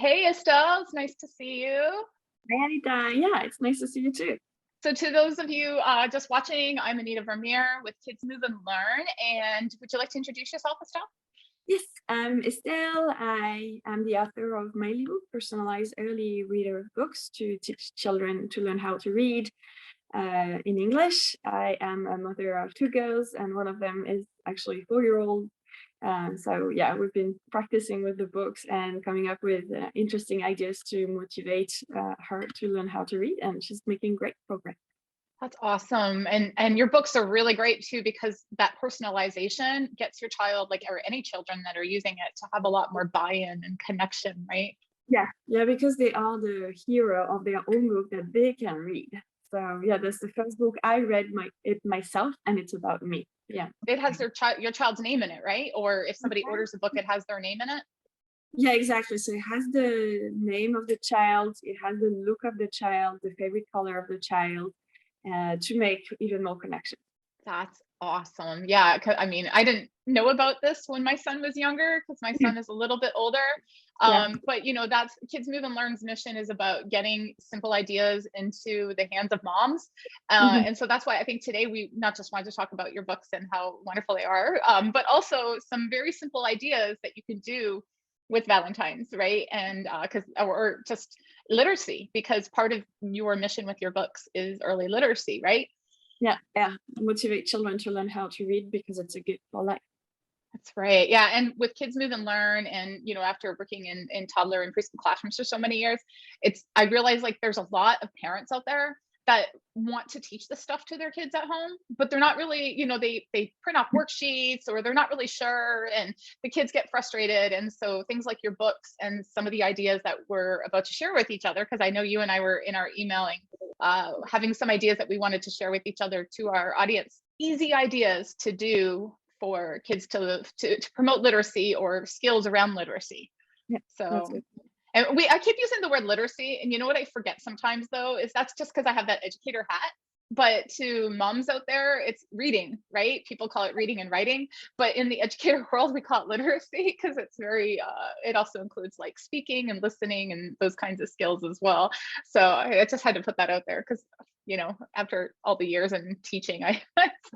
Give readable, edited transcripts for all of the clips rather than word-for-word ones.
Hey Estelle, it's nice to see you. Hi, Anita. Yeah, it's nice to see you too. So to those of you just watching, I'm Anita Vermeer with Kids Move and Learn. And would you like to introduce yourself, Estelle? Yes, I'm Estelle. I am the author of my little personalized early reader books to teach children to learn how to read in English. I am a mother of two girls, and one of them is actually 4-year-old. So yeah, we've been practicing with the books and coming up with interesting ideas to motivate her to learn how to read, and she's making great progress. That's awesome. And your books are really great too, because that personalization gets your child, like, or any children that are using it, to have a lot more buy-in and connection, right? Yeah, because they are the hero of their own book that they can read. So yeah, that's the first book I read it myself, and it's about me. Yeah. It has your child's name in it, right? Or if somebody orders a book, it has their name in it. Yeah, exactly. So it has the name of the child, it has the look of the child, the favorite color of the child, to make even more connection. That's awesome. Yeah, I mean, I didn't know about this when my son was younger because my son is a little bit older. Yeah. But that's Kids Move and Learn's mission is about getting simple ideas into the hands of moms. Mhm. And so that's why I think today we not just wanted to talk about your books and how wonderful they are, but also some very simple ideas that you can do with Valentines, right? And because or just literacy, because part of your mission with your books is early literacy, right? Yeah. Motivate children to learn how to read because it's a good for life. That's right. Yeah. And with Kids Move and Learn, and after working in toddler and preschool classrooms for so many years, I realize, like, there's a lot of parents out there that want to teach this stuff to their kids at home, but they're not really, they print off worksheets, or they're not really sure, and the kids get frustrated. And so things like your books and some of the ideas that we're about to share with each other, because I know you and I were in our emailing, having some ideas that we wanted to share with each other to our audience, easy ideas to do for kids to promote literacy or skills around literacy. Yeah, that's So, good. and I keep using the word literacy, and you know what I forget sometimes, though, is that's just because I have that educator hat. But to moms out there, it's reading, right? People call it reading and writing, but in the educator world, we call it literacy because it's very. It also includes, like, speaking and listening and those kinds of skills as well. So I just had to put that out there because, after all the years in teaching, I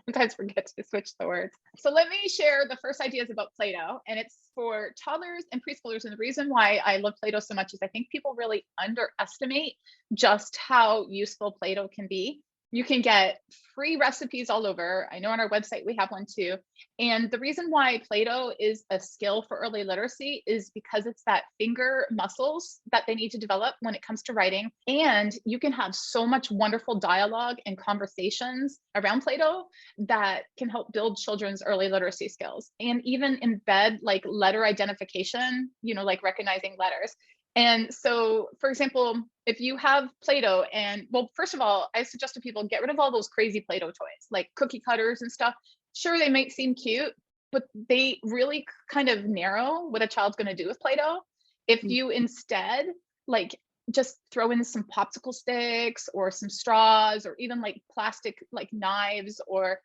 sometimes forget to switch the words. So let me share the first ideas about Playdoh, and it's for toddlers and preschoolers. And the reason why I love Playdoh so much is I think people really underestimate just how useful Playdoh can be. You can get free recipes all over. I know on our website we have one too. And the reason why Play-Doh is a skill for early literacy is because it's that finger muscles that they need to develop when it comes to writing. And you can have so much wonderful dialogue and conversations around Play-Doh that can help build children's early literacy skills, and even embed, like, letter identification, like recognizing letters. And so, for example, if you have Play-Doh, and, well, first of all, I suggest to people get rid of all those crazy Play-Doh toys, like cookie cutters and stuff. Sure, they might seem cute, but they really kind of narrow what a child's going to do with Play-Doh. If Mm. you instead, like, just throw in some popsicle sticks or some straws, or even like plastic, like knives, or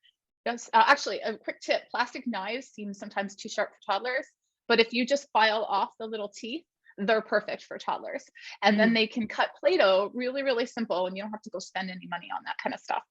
just, actually, a quick tip: plastic knives seem sometimes too sharp for toddlers, but if you just file off the little teeth, they're perfect for toddlers. And then Mhm. they can cut Play-Doh really, really simple, and you don't have to go spend any money on that kind of stuff.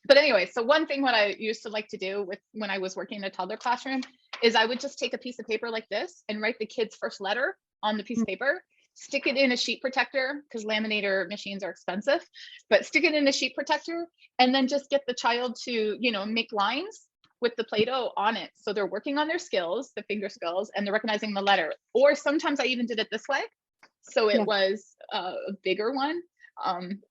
But anyway, so one thing what I used to like to do with when I was working in a toddler classroom is I would just take a piece of paper like this and write the kid's first letter on the piece of paper, stick it in a sheet protector, because laminator machines are expensive, but stick it in a sheet protector, and then just get the child to, make lines with the Play-Doh on it. So they're working on their skills, the finger skills, and they're recognizing the letter. Or sometimes I even did it this way. So it Yeah. was a bigger one.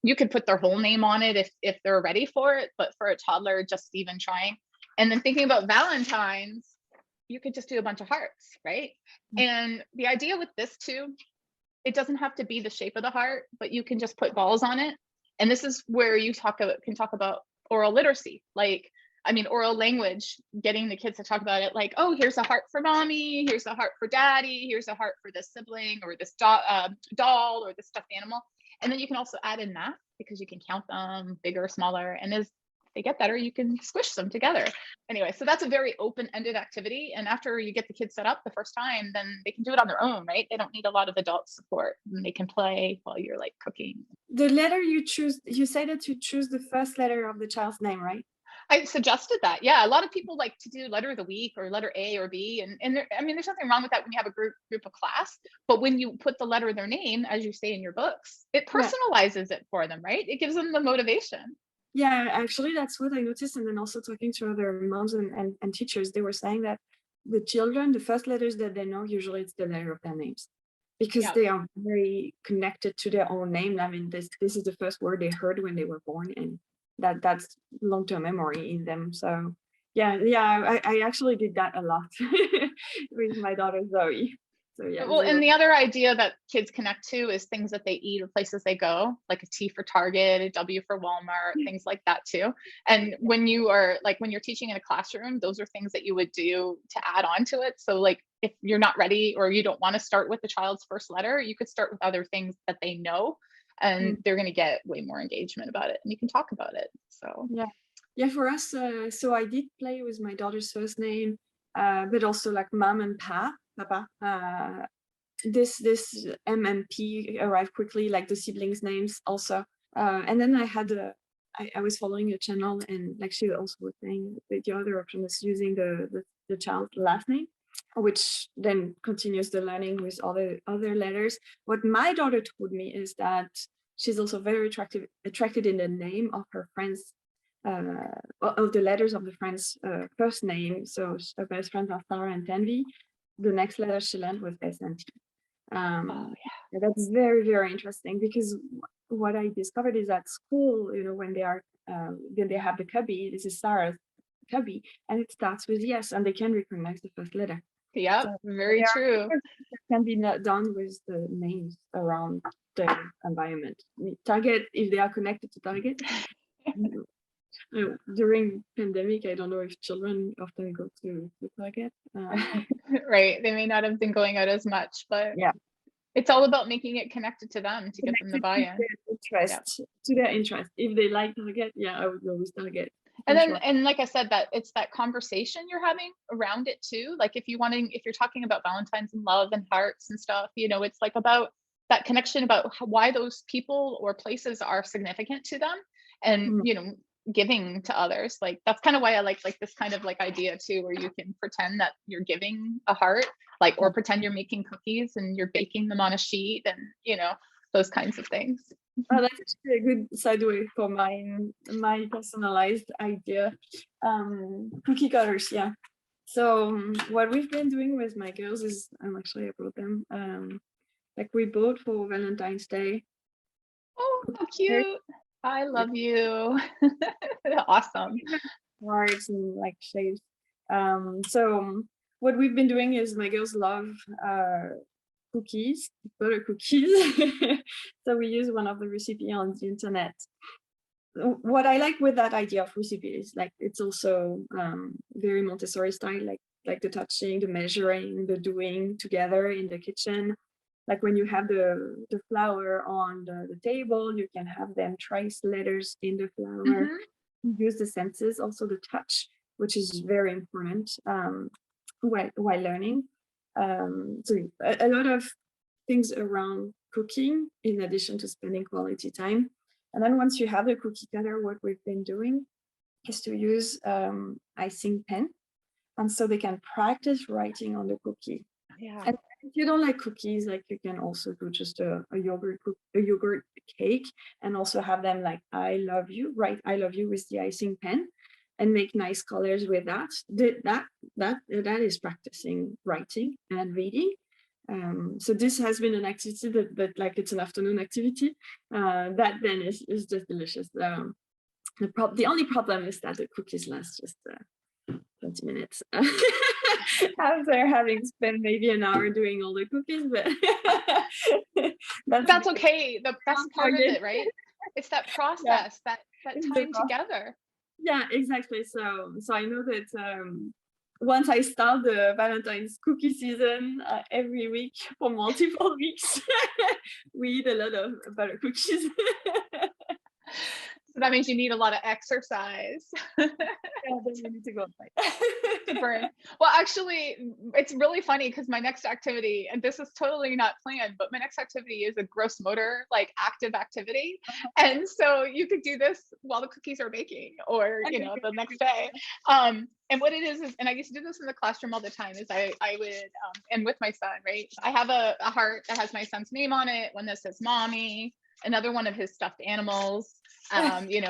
You could put their whole name on it if they're ready for it, but for a toddler, just even trying. And then thinking about Valentines, you could just do a bunch of hearts, right? And the idea with this too, it doesn't have to be the shape of the heart, but you can just put balls on it. And this is where you can talk about oral literacy, like, I mean, oral language, getting the kids to talk about it, like, oh, here's a heart for mommy, here's a heart for daddy, here's a heart for this sibling, or this doll, or this stuffed animal. And then you can also add in math, because you can count them bigger, smaller. And as they get better, you can squish them together. Anyway, so that's a very open-ended activity. And after you get the kids set up the first time, then they can do it on their own, right? They don't need a lot of adult support, and they can play while you're like cooking. The letter you choose, you say that you choose the first letter of the child's name, right? I suggested that. Yeah, a lot of people like to do letter of the week or letter A or B, and there, I mean, there's nothing wrong with that when you have a group of class. But when you put the letter of their name, as you say in your books, it personalizes it for them, right? It gives them the motivation. Yeah, actually, that's what I noticed. And then also talking to other moms and teachers, they were saying that the children, the first letters that they know, usually it's the letter of their names, because they are very connected to their own name. I mean, this is the first word they heard when they were born, and that's long-term memory in them. So I actually did that a lot with my daughter Zoe. So yeah. Well, and the other idea that kids connect to is things that they eat or places they go, like a T for Target, a W for Walmart, things like that too. And when you are like, when you're teaching in a classroom, those are things that you would do to add on to it. So like, if you're not ready or you don't want to start with the child's first letter, you could start with other things that they know, and they're going to get way more engagement about it, and you can talk about it. So yeah, for us, so I did play with my daughter's first name, but also like mom and papa. This MMP arrived quickly, like the siblings' names also. And then I was following a channel, and like she also was saying, the other option is using the child's last name, which then continues the learning with other letters. What my daughter told me is that she's also very attracted in the name of her friends, of the letters of the friend's first name. So her best friends are Sarah and Tanvi. The next letter she learned was S and T. That's very, very interesting, because what I discovered is at school, you know, when they have the cubby, this is Sarah's cubby, and it starts with yes, and they can recognize the first letter. Yeah, so very true. It can be done with the names around the environment. Target, if they are connected to Target. During pandemic, I don't know if children often go to Target. Right, they may not have been going out as much, but it's all about making it connected to them to get them to buy in. To their interest. If they like Target, I would go with Target. And then, and like I said, that it's that conversation you're having around it too. Like if you're talking about Valentines and love and hearts and stuff, you know, it's like about that connection about why those people or places are significant to them, and you know, giving to others. Like that's kind of why I like this kind of like idea too, where you can pretend that you're giving a heart, like, or pretend you're making cookies and you're baking them on a sheet, and you know, those kinds of things. Oh, that's actually a good segue for my personalized idea. Cookie cutters, So what we've been doing with my girls is, I brought them, like we bought for Valentine's Day. Oh, how cute. I love you. Awesome. Words and like shapes. So what we've been doing is my girls love cookies, butter cookies. So we use one of the recipes on the internet. What I like with that idea of recipe is like it's also very Montessori style, like the touching, the measuring, the doing together in the kitchen. Like when you have the flour on the table, you can have them trace letters in the flour. Use the senses, also the touch, which is very important while learning. So a lot of things around cooking in addition to spending quality time. And then once you have the cookie cutter, what we've been doing is to use icing pen, and so they can practice writing on the cookie. And if you don't like cookies, like you can also do just a yogurt cake, and also have them like I love you, write I love you with the icing pen, and make nice colors with that. That is practicing writing and reading. So this has been an activity that like it's an afternoon activity that then is just delicious. The only problem is that the cookies last just 20 minutes after having spent maybe an hour doing all the cookies, but that's okay. That's part of it, right? It's that process, that time together. Yeah, exactly. So I know that once I start the Valentine's cookie season every week for multiple weeks, we eat a lot of butter cookies. So That means you need a lot of exercise. Yeah, then you need to go outside. To burn. Well, actually, it's really funny because my next activity, and this is totally not planned, but my next activity is a gross motor, like active activity. And so you could do this while the cookies are baking, or the next day. And what it is, and I used to do this in the classroom all the time, is I would, and with my son, right? I have a heart that has my son's name on it, one that says mommy, another one of his stuffed animals. You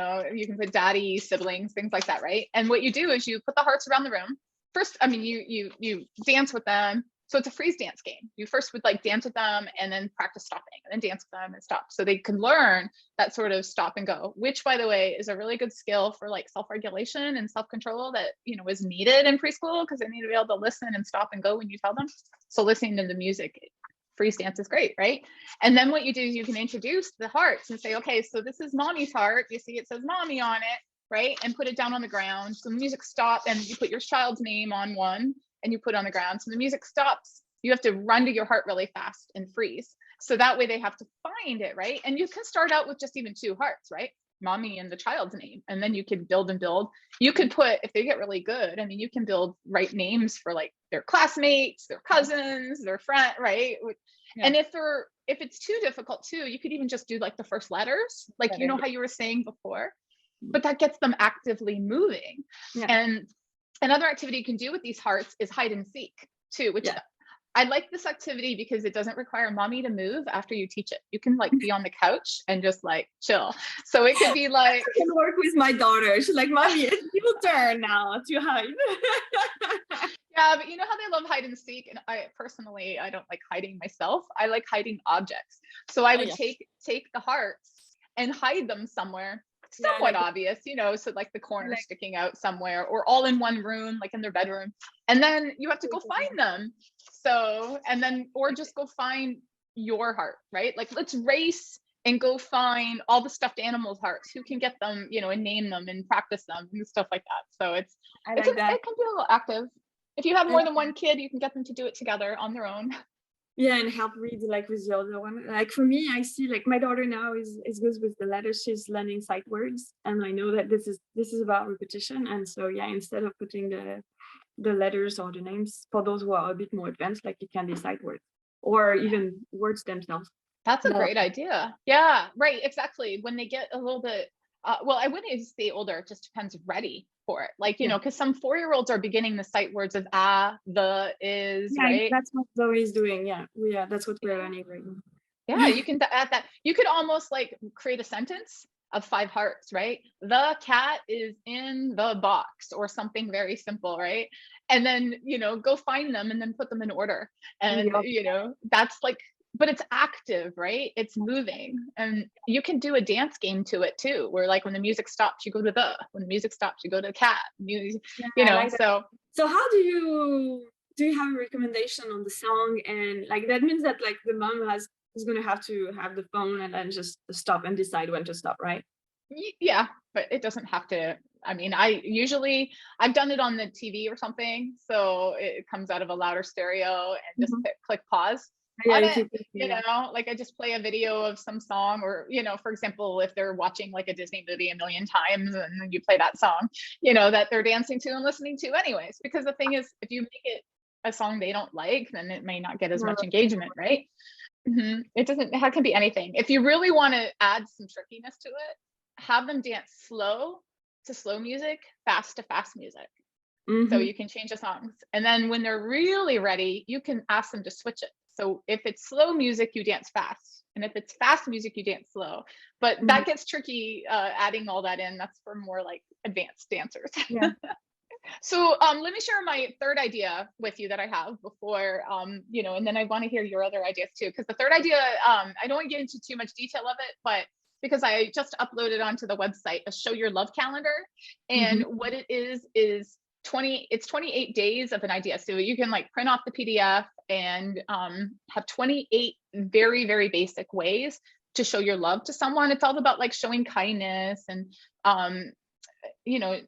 can put daddy, siblings, things like that, right? And what you do is you put the hearts around the room. First, I mean, you dance with them. So it's a freeze dance game. You first would like dance with them and then practice stopping, and then dance with them and stop. So they can learn that sort of stop and go, which, by the way, is a really good skill for like self-regulation and self-control that, is needed in preschool, because they need to be able to listen and stop and go when you tell them. So listening to the music, freeze dance is great, right? And then what you do is you can introduce the hearts and say, okay, so this is mommy's heart. You see it says mommy on it, right? And put it down on the ground. So the music stops, and you put your child's name on one and you put it on the ground. So the music stops. You have to run to your heart really fast and freeze. So that way they have to find it, right? And you can start out with just even 2 hearts, right? Mommy and the child's name. And then you can build and build. You could put, if they get really good, I mean, you can build right names for like their classmates, their cousins, their friend, right? Yeah. And if it's too difficult too, you could even just do like the first letters, like, how you were saying before, but that gets them actively moving. Yeah. And another activity you can do with these hearts is hide and seek too, which I like this activity because it doesn't require mommy to move after you teach it. You can like be on the couch and just like chill. So it could be like, I can work with my daughter. She's like, mommy, it's your turn now to hide. Yeah, but you know how they love hide and seek? And I personally, I don't like hiding myself. I like hiding objects. So I would take the hearts and hide them somewhere somewhat obvious, so like the corner sticking out somewhere, or all in one room, like in their bedroom. And then you have to go find them. So, and then, or just go find your heart, right? Like, let's race and go find all the stuffed animals' hearts. Who can get them, and name them and practice them and stuff like that. So it can be a little active. If you have more than one kid, you can get them to do it together on their own. Yeah, and help read like with the other one. Like for me, I see like my daughter now is good with the letters. She's learning sight words, and I know that this is about repetition. And so instead of putting the letters or the names for those who are a bit more advanced, like it can be sight words or even words themselves. That's a great idea. Yeah, right, exactly. When they get a little bit, well, I wouldn't even say older, it just depends, ready for it. Like, because some 4-year-olds are beginning the sight words of the, is, right? That's what Zoe is doing. Yeah, that's what we're learning right now. Yeah, you can add that. You could almost like create a sentence of 5 hearts, right? The cat is in the box, or something very simple, right? And then, go find them and then put them in order. And, that's like, but it's active, right? It's moving. And you can do a dance game to it too, where like when the music stops, you go to when the music stops, you go to the cat, like so how do you have a recommendation on the song? And like, that means that like the mom is going to have the phone and then just stop and decide when to stop, right? Yeah, but it doesn't have to. I mean, I've done it on the TV or something, so it comes out of a louder stereo and just click pause. Like I just play a video of some song, or for example, if they're watching like a Disney movie a million times and you play that song, that they're dancing to and listening to anyways, because the thing is, if you make it a song they don't like, then it may not get as much engagement, right? It can be anything. If you really want to add some trickiness to it, have them dance slow to slow music, fast to fast music. So you can change the songs, and then when they're really ready, you can ask them to switch it. So if it's slow music, you dance fast. And if it's fast music, you dance slow. But that gets tricky, adding all that in. That's for more like advanced dancers. Yeah. So let me share my third idea with you that I have before, and then I want to hear your other ideas too. Because the third idea, I don't want to get into too much detail of it, but because I just uploaded onto the website a Show Your Love calendar. And what it is 28 days of an idea. So you can like print off the PDF and have 28 very, very basic ways to show your love to someone. It's all about like showing kindness and,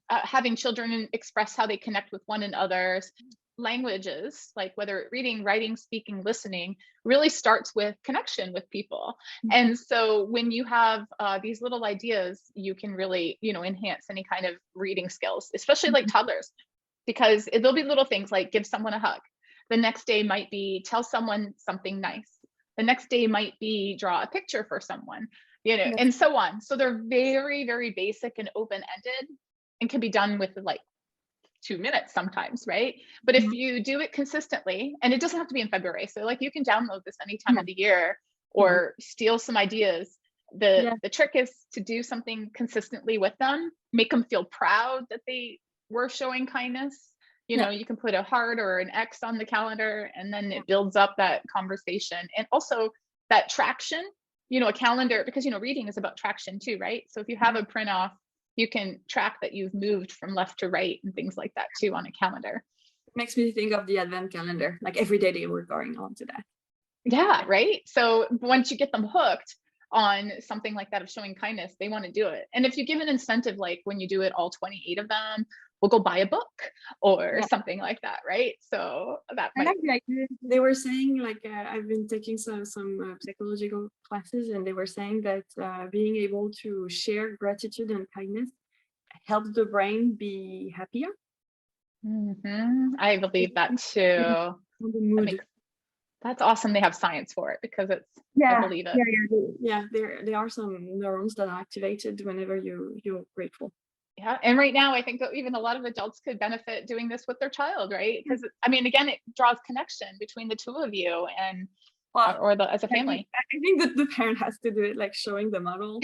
having children express how they connect with one another. languages, like whether reading, writing, speaking, listening, really starts with connection with people. And so when you have these little ideas, you can really, enhance any kind of reading skills, especially like toddlers, because there'll be little things like give someone a hug. The next day might be tell someone something nice. The next day might be draw a picture for someone, Yes. and so on. So they're very, very basic and open-ended and can be done with like 2 minutes sometimes, right? But if you do it consistently, and it doesn't have to be in February, so like you can download this any time Yeah. of the year Yeah. or steal some ideas. Yeah. The trick is to do something consistently with them, make them feel proud that they were showing kindness. Yeah. You can put a heart or an X on the calendar, and then it builds up that conversation and also that traction. A calendar, because reading is about traction too, right? So if you have a print off, you can track that you've moved from left to right and things like that too on a calendar. It makes me think of the advent calendar, like every day they were going on to that. Yeah, right. So once you get them hooked on something like that of showing kindness, they want to do it. And if you give an incentive, like when you do it, all 28 of them will go buy a book or something like that, right? So that I might. like the idea. They were saying, like, I've been taking some psychological classes, and they were saying that being able to share gratitude and kindness helps the brain be happier. I believe that too. On the mood. That's awesome. They have science for it because I believe it. There are some neurons that are activated whenever you're grateful. Yeah. And right now, I think that even a lot of adults could benefit doing this with their child, right? Because again, it draws connection between the two of you and as a family. I think that the parent has to do it, like showing the model.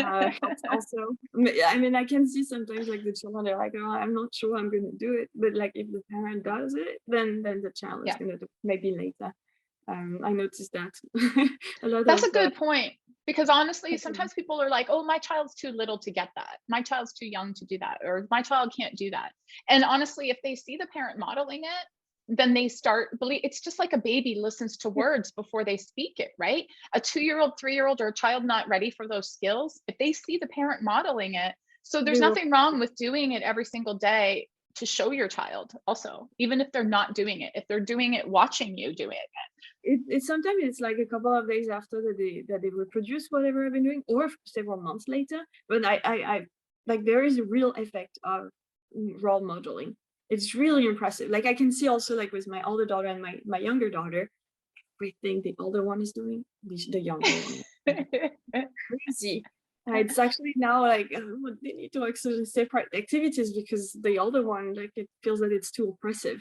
Also, I can see sometimes like the children, they're like, oh, I'm not sure I'm going to do it. But like if the parent does it, then the child is going to do it maybe later. I noticed that a lot. That's a good point, because honestly, sometimes people are like, oh, my child's too little to get that. My child's too young to do that, or my child can't do that. And honestly, if they see the parent modeling it, then they start believe. It's just like a baby listens to words before they speak it, right? A 2-year-old, 3-year-old, or a child not ready for those skills, if they see the parent modeling it, so there's nothing wrong with doing it every single day to show your child also, even if they're not doing it, if they're doing it watching you do it. It's sometimes it's like a couple of days after that they reproduce whatever I've been doing, or several months later. But I like there is a real effect of role modeling. It's really impressive. Like I can see also, like with my older daughter and my younger daughter, everything the older one is doing, the younger one. Crazy. It's actually now like they need to actually separate activities, because the older one, like, it feels that it's too oppressive.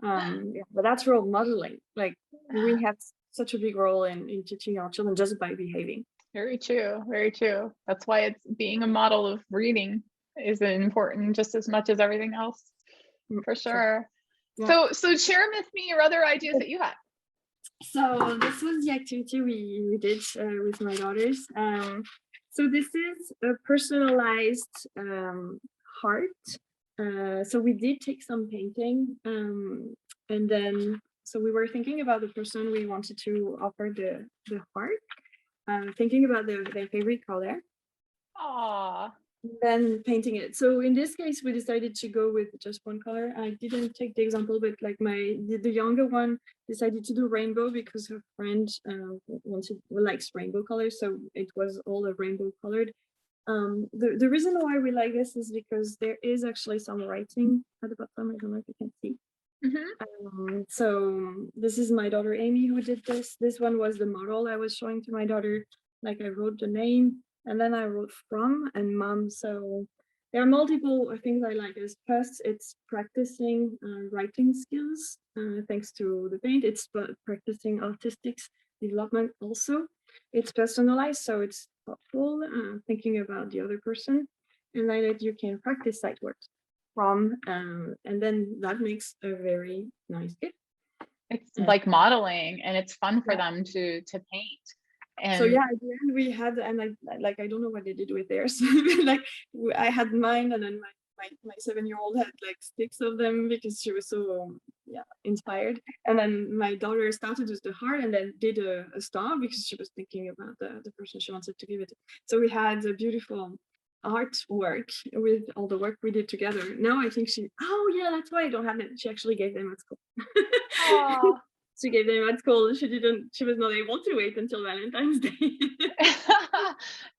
But that's role modeling. Like we have such a big role in teaching our children just by behaving. Very true. Very true. That's why it's being a model of reading is important just as much as everything else. For sure. Yeah. So share with me your other ideas that you had. So this was the activity we did with my daughters. So this is a personalized heart. So we did take some painting, and then so we were thinking about the person we wanted to offer the heart, thinking about their favorite color. Aww. Then painting it. So in this case, we decided to go with just one color. I didn't take the example, but like the younger one decided to do rainbow because her friend likes rainbow colors, so it was all a rainbow colored. The reason why we like this is because there is actually some writing at the bottom. I don't know if you can see. So this is my daughter Amy who did this. This one was the model I was showing to my daughter. Like I wrote the name, and then I wrote from and mom. So there are multiple things I like. First, it's practicing writing skills thanks to the paint. It's practicing artistic development also. It's personalized, so it's thoughtful, thinking about the other person, and like that you can practice sight words from, and then that makes a very nice gift. It's like modeling, and it's fun for them to paint. And so yeah, at the end we had, and I don't know what they did with theirs. Like I had mine, and then my 7-year-old had like 6 of them because she was so inspired. And then my daughter started with the heart and then did a star because she was thinking about the person she wanted to give it to. So we had a beautiful artwork with all the work we did together. Now I think oh yeah, that's why I don't have it. She actually gave them at school. Oh, She gave them at school. She was not able to wait until Valentine's Day.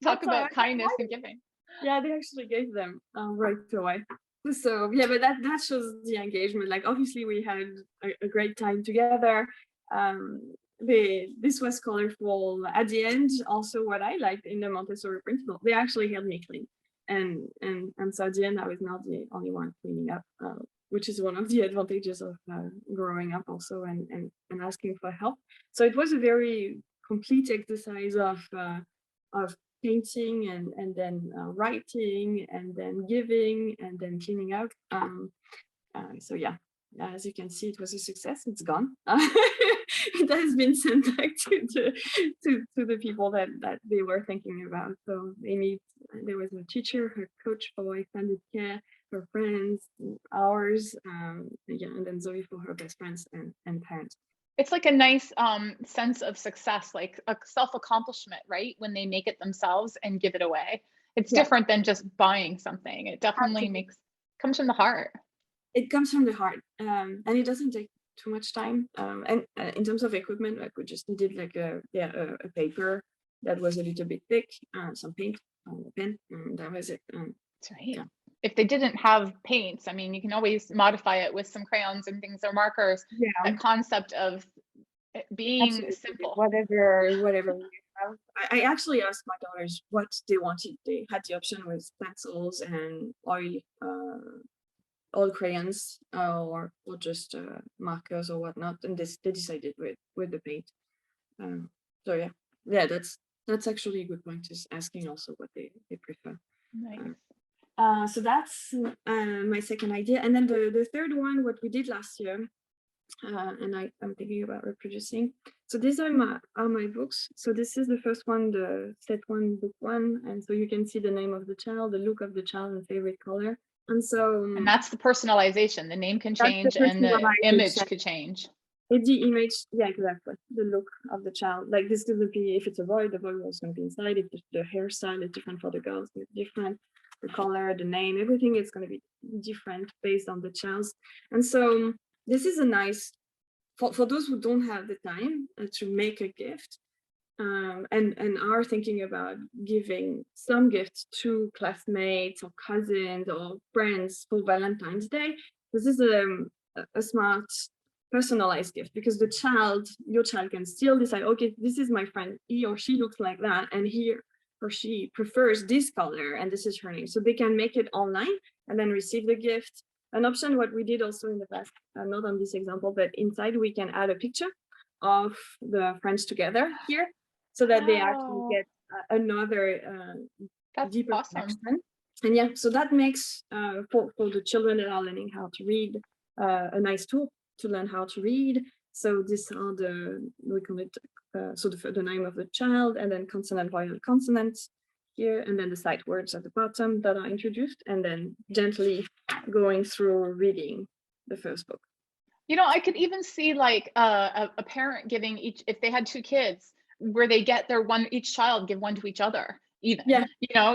talk That's how I about kindness and giving. yeah, they actually gave them right away. So yeah, but that shows the engagement. Like obviously we had a great time together. This was colorful. At the end, also what I liked in the Montessori principle, they actually helped me clean. And so at the end, I was not the only one cleaning up, which is one of the advantages of growing up also and asking for help. So it was a very complete exercise of painting and then writing and then giving and then cleaning up. So yeah, as you can see, it was a success. It's gone. It has been sent back to the people that they were thinking about. So there was a teacher, her coach for extended care, her friends, ours, yeah, and then Zoe for her best friends and parents. It's like a nice sense of success, like a self-accomplishment, right? When they make it themselves and give it away. It's Yeah, different than just buying something. It definitely comes from the heart. it comes from the heart, and it doesn't take too much time. And in terms of equipment, like we just needed like a paper that was a little bit thick, some paint, a pen, and that was it. That's right. Yeah. If they didn't have paints, I mean, you can always modify it with some crayons and things or markers. Yeah, That concept of it being absolutely. simple. Whatever we have. I actually asked my daughters what they wanted. They had the option with pencils and oil crayons, or just markers or whatnot, and they decided with the paint. So yeah, that's actually a good point, is asking also what they prefer. Nice. So that's my second idea, and then the third one, what we did last year, and I'm thinking about reproducing. So these are my books. So this is the first one, the set one, book one, and so you can see the name of the child, the look of the child, and favorite color. And so And that's the personalization. The name can that's the change and the image personalization. could change. It's the image, yeah, exactly. The look of the child. Like this is going to be, if it's a boy, the boy was going to be inside. If the hairstyle is different for the girls, it's different. The color, the name, everything is going to be different based on the child's. And so this is a nice, for those who don't have the time to make a gift, and are thinking about giving some gifts to classmates or cousins or friends for Valentine's Day. This is a smart personalized gift, because your child can still decide, okay, this is my friend, he or she looks like that, and he or she prefers this color, and this is her name. So they can make it online and then receive the gift. An option, what we did also in the past, not on this example, but inside we can add a picture of the friends together here, so that they actually get another That's deeper awesome. connection. And yeah, so that makes for the children that are learning how to read a nice tool to learn how to read. So these are we call it so the name of the child, and then consonant, vowel, consonants here, and then the sight words at the bottom that are introduced, and then gently going through reading the first book. You know, I could even see like a parent giving each, if they had two kids, where they get each child give one to each other, even, Yeah,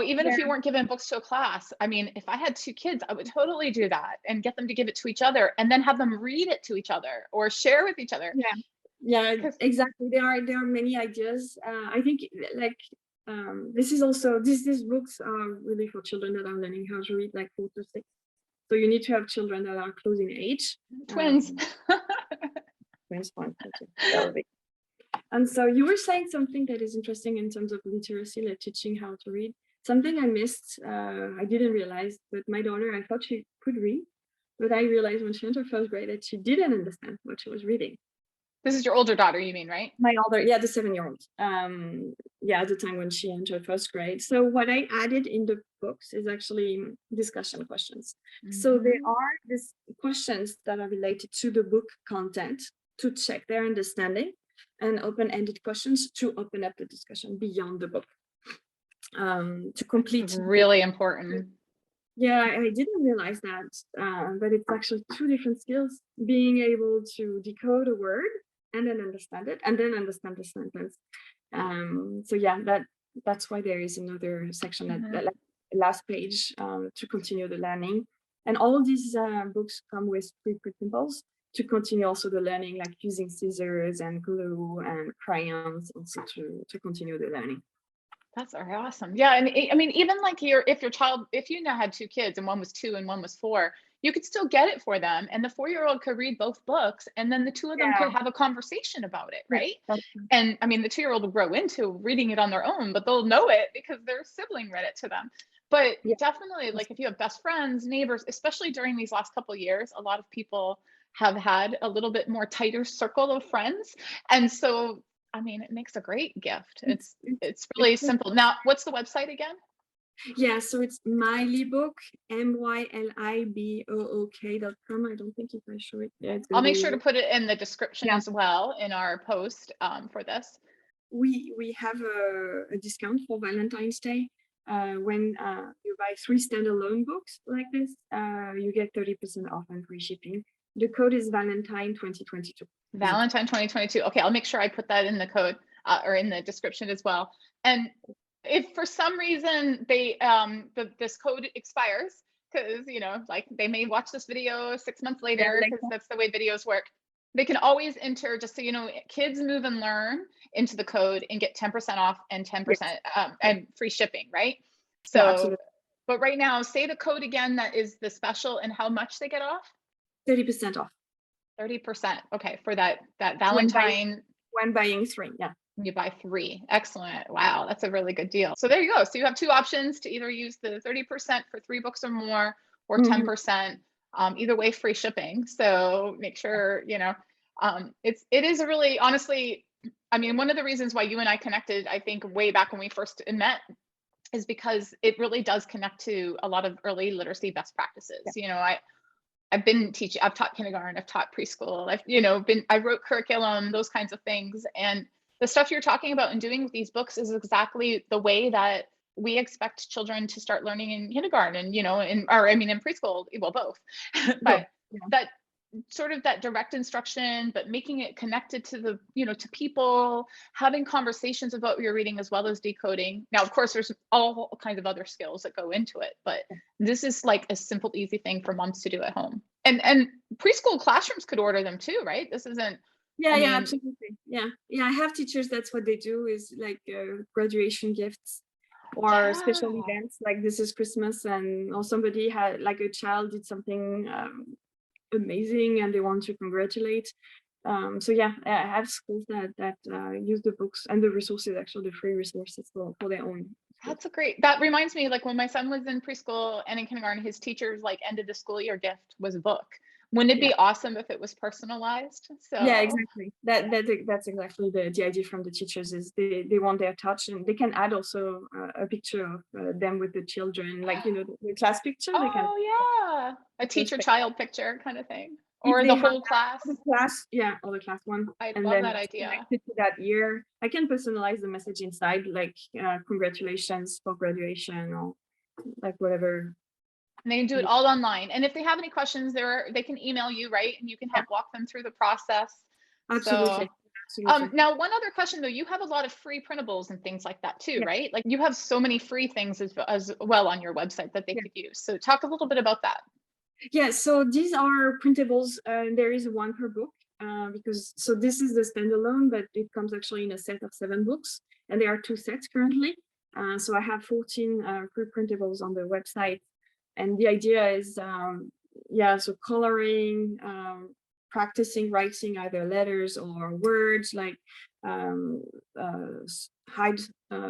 even yeah, if you weren't giving books to a class. I mean, if I had two kids, I would totally do that and get them to give it to each other and then have them read it to each other or share with each other. yeah, exactly. There are many ideas. I think like this is also these books are really for children that are learning how to read, like 4 to 6. So you need to have children that are close in age. Twins. Twins, one, okay. And so you were saying something that is interesting in terms of literacy, like teaching how to read. Something I missed, I didn't realize, but my daughter, I thought she could read, but I realized when she entered first grade that she didn't understand what she was reading. This is your older daughter, you mean, right? My older, yeah, the 7-year-old. Yeah, at the time when she entered first grade. So what I added in the books is actually discussion questions. So there are these questions that are related to the book content to check their understanding, and open-ended questions to open up the discussion beyond the book. To complete. Really important. Yeah, I didn't realize that, but it's actually two different skills: being able to decode a word and then understand it, and then understand the sentence. So yeah, that's why there is another section that last page to continue the learning. And all these books come with pre-printables to continue also the learning, like using scissors and glue and crayons also to continue the learning. That's awesome. Yeah. And I mean, even like if you now had 2 kids and one was 2 and one was 4, you could still get it for them. And the 4-year-old could read both books and then the 2 of them could have a conversation about it. Right. And I mean, the 2-year-old will grow into reading it on their own, but they'll know it because their sibling read it to them. But definitely, like if you have best friends, neighbors, especially during these last couple of years, a lot of people have had a little bit more tighter circle of friends. And so I mean, it makes a great gift. It's really simple. Now, what's the website again? Yeah, so it's mylibook, mylibook.com. I don't think if I show it. Yeah, I'll make sure to put it in the description as well in our post for this. We have a discount for Valentine's Day. When you buy 3 standalone books like this, you get 30% off and free shipping. The code is Valentine 2022. Valentine 2022. Okay, I'll make sure I put that in the code or in the description as well. And if for some reason this code expires, because like they may watch this video 6 months later, because that's the way videos work, they can always enter, just so you know, Kids Move and Learn into the code and get 10% off and 10% and free shipping, right? So, but right now, say the code again, that is the special, and how much they get off? 30% off. 30%. Okay, for that Valentine. When buying 3, yeah. You buy 3. Excellent. Wow, that's a really good deal. So there you go. So you have 2 options to either use the 30% for 3 books or more, or 10%. Either way, free shipping. So make sure it is a really, honestly, I mean, one of the reasons why you and I connected, I think way back when we first met, is because it really does connect to a lot of early literacy best practices. I've been teaching, I've taught kindergarten, I've taught preschool, I wrote curriculum, those kinds of things. And the stuff you're talking about and doing with these books is exactly the way that we expect children to start learning in kindergarten, in preschool, well, both, but that sort of that direct instruction, but making it connected to to people, having conversations about what you're reading as well as decoding. Now, of course, there's all kinds of other skills that go into it, but this is like a simple, easy thing for moms to do at home. And preschool classrooms could order them too, right? This isn't. Yeah, absolutely. Yeah. I have teachers. That's what they do, is like graduation gifts or special events, like this is Christmas, or somebody had, like, a child did something amazing and they want to congratulate. So yeah, I have schools that use the books and the resources, actually the free resources for their own. That reminds me, like when my son was in preschool and in kindergarten, his teacher's like end of the school year gift was a book. Wouldn't it be awesome if it was personalized? So yeah, exactly. That's exactly the idea from the teachers, is they want their touch, and they can add also a picture of them with the children, like the class picture. Oh, they can, a teacher-child picture kind of thing, or the whole class. The class, or the class one. I love that idea. Connected to that year, I can personalize the message inside, like congratulations for graduation, or like whatever. And they can do it all online. And if they have any questions, they can email you, right? And you can help walk them through the process. Absolutely. Now, one other question though, you have a lot of free printables and things like that too, right? Like you have so many free things as well on your website that they could use. So talk a little bit about that. Yeah, so these are printables. There is 1 per book, because this is the standalone, but it comes actually in a set of 7 books, and there are 2 sets currently. So I have 14 free printables on the website. And the idea is, so coloring, practicing writing either letters or words, like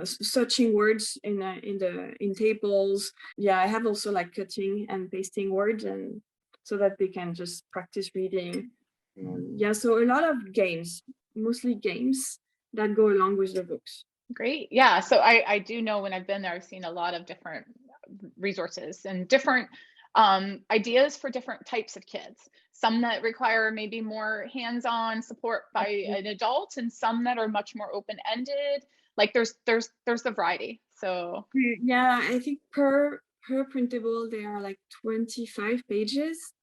searching words in tables. Yeah, I have also like cutting and pasting words, and so that they can just practice reading. So a lot of games, mostly games that go along with the books. Great. Yeah. So I do know, when I've been there, I've seen a lot of different resources and different ideas for different types of kids. Some that require maybe more hands-on support by an adult, and some that are much more open-ended. Like there's the variety. So yeah, I think per printable there are like 25 pages,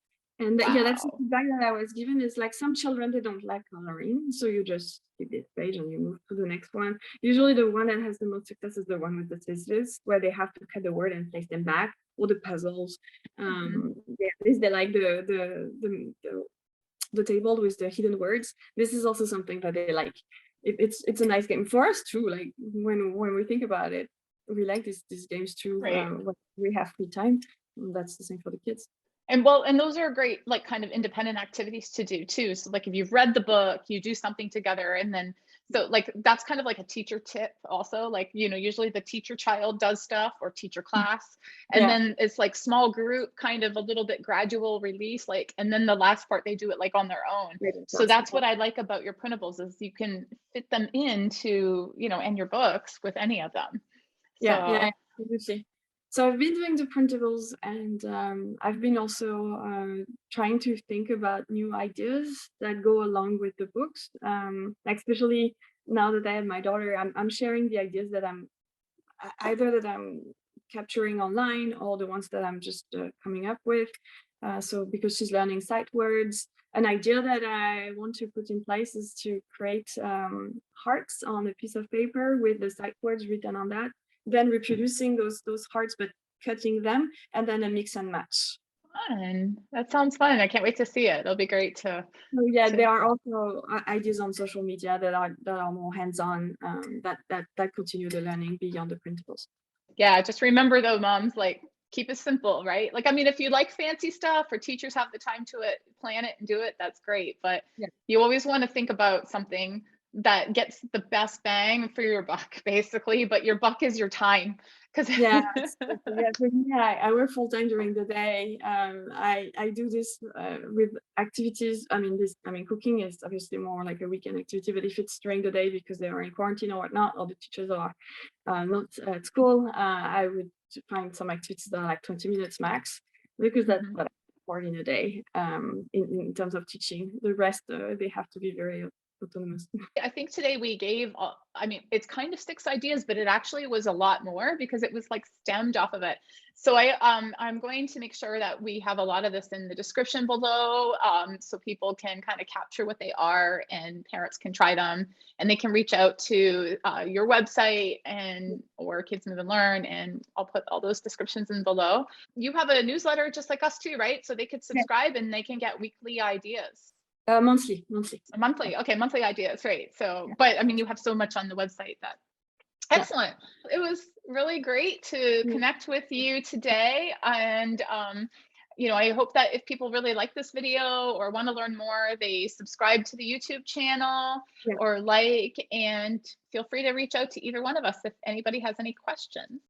And yeah, that's the Wow. feedback that I was given is like some children, they don't like coloring. So you just skip this page and you move to the next one. Usually the one that has the most success is the one with the scissors, where they have to cut the word and place them back, or the puzzles. Mhm. Yeah, this they like the table with the hidden words. This is also something that they like. It's a nice game for us too. Like when we think about it, we like these games too. Right. When we have free time. That's the same for the kids. And well, and those are great, like kind of independent activities to do too. So like if you've read the book, you do something together, and then so like that's kind of like a teacher tip also. Like, usually the teacher child does stuff or teacher class, and Yeah. then it's like small group, kind of a little bit gradual release, like, and then the last part they do it like on their own. So that's what I like about your printables is you can fit them into, and your books with any of them. Yeah, So absolutely. So I've been doing the printables, and I've been also trying to think about new ideas that go along with the books. Like especially now that I have my daughter, I'm sharing the ideas that either that I'm capturing online or the ones that I'm just coming up with. So because she's learning sight words, an idea that I want to put in place is to create hearts on a piece of paper with the sight words written on that, then reproducing those hearts, but cutting them, and then a mix and match. fun. That sounds fun. I can't wait to see it. It'll be great So yeah, to there are also ideas on social media that are more hands-on, that continue the learning beyond the printables. Yeah, just remember though, moms, like keep it simple, right? Like, I mean, if you like fancy stuff or teachers have the time to plan it and do it, that's great. But Yeah. you always want to think about something that gets the best bang for your buck, basically. But your buck is your time. Because Yeah, yeah. For me, I work full time during the day. I do this with activities. Cooking is obviously more like a weekend activity, but if it's during the day because they are in quarantine or whatnot, or the teachers are not at school, I would find some activities that are like 20 minutes max, because that's what I afford in a day. In terms of teaching, the rest they have to be very autonomous. I think today we gave, I mean, it's kind of 6 ideas, but it actually was a lot more because it was like stemmed off of it. So I'm going to make sure that we have a lot of this in the description below, so people can kind of capture what they are and parents can try them and they can reach out to your website or Kids Move and Learn, and I'll put all those descriptions in below. You have a newsletter just like us too, right? So they could Yeah. subscribe and they can get weekly ideas. Monthly. Monthly. Okay, monthly ideas, right. So, but I mean, you have so much on the website that Yeah. excellent. It was really great to Yeah. connect with you today. And, I hope that if people really like this video or want to learn more, they subscribe to the YouTube channel Yeah. or and feel free to reach out to either one of us if anybody has any questions.